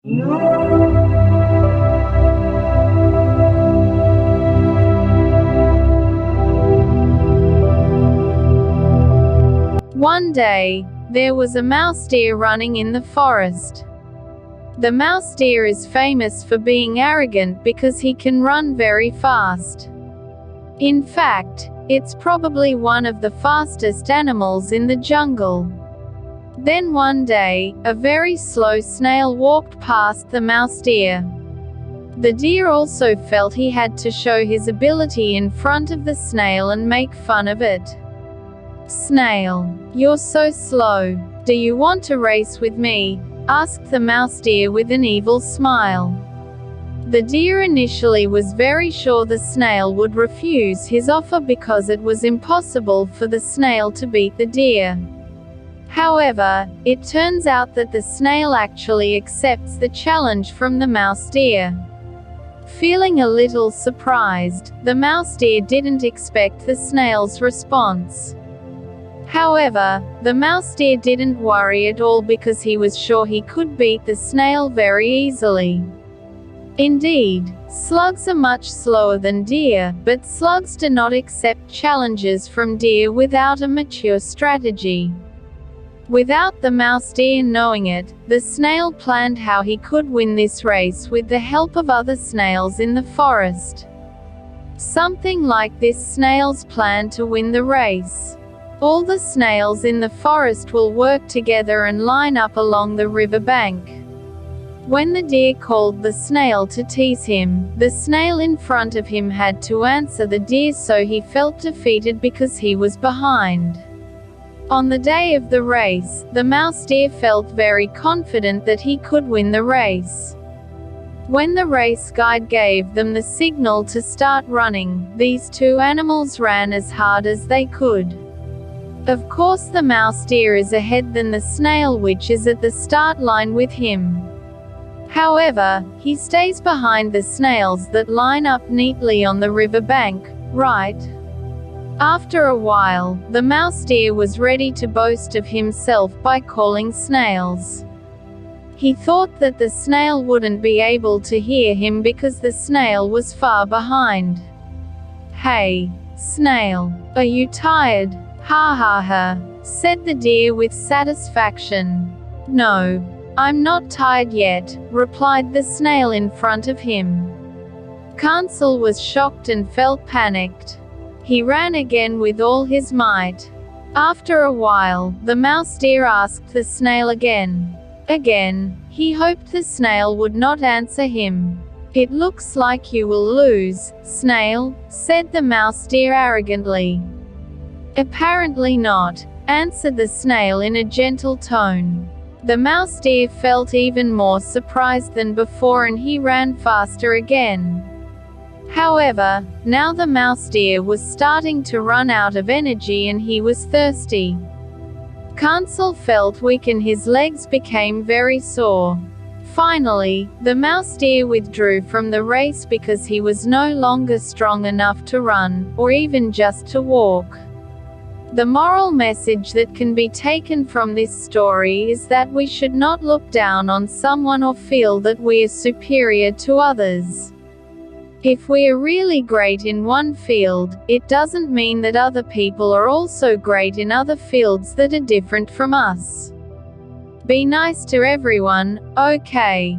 One day, there was a mouse deer running in the forest. The mouse deer is famous for being arrogant because he can run very fast. In fact, it's probably one of the fastest animals in the jungle. Then one day, a very slow snail walked past the mouse deer. The deer also felt he had to show his ability in front of the snail and make fun of it. "Snail, you're so slow. Do you want to race with me?" asked the mouse deer with an evil smile. The deer initially was very sure the snail would refuse his offer because it was impossible for the snail to beat the deer. However, it turns out that the snail actually accepts the challenge from the mouse deer. Feeling a little surprised, the mouse deer didn't expect the snail's response. However, the mouse deer didn't worry at all because he was sure he could beat the snail very easily. Indeed, slugs are much slower than deer, but slugs do not accept challenges from deer without a mature strategy. Without the mouse deer knowing it, the snail planned how he could win this race with the help of other snails in the forest. Something like this snail's plan to win the race. All the snails in the forest will work together and line up along the river bank. When the deer called the snail to tease him, the snail in front of him had to answer the deer, so he felt defeated because he was behind. On the day of the race, the mouse deer felt very confident that he could win the race. When the race guide gave them the signal to start running, these two animals ran as hard as they could. Of course, the mouse deer is ahead than the snail, which is at the start line with him. However, he stays behind the snails that line up neatly on the river bank, right? After a while, the mouse deer was ready to boast of himself by calling snails. He thought that the snail wouldn't be able to hear him because the snail was far behind. "Hey, snail, are you tired?" "Ha ha ha," said the deer with satisfaction. "No, I'm not tired yet," replied the snail in front of him. Cancel was shocked and felt panicked. He ran again with all his might. After a while, the mouse deer asked the snail again. Again, he hoped the snail would not answer him. "It looks like you will lose, snail," said the mouse deer arrogantly. "Apparently not," answered the snail in a gentle tone. The mouse deer felt even more surprised than before and he ran faster again. However, now the mouse deer was starting to run out of energy and he was thirsty. Cancel felt weak and his legs became very sore. Finally, the mouse deer withdrew from the race because he was no longer strong enough to run, or even just to walk. The moral message that can be taken from this story is that we should not look down on someone or feel that we are superior to others. If we are really great in one field, it doesn't mean that other people are also great in other fields that are different from us. Be nice to everyone, okay?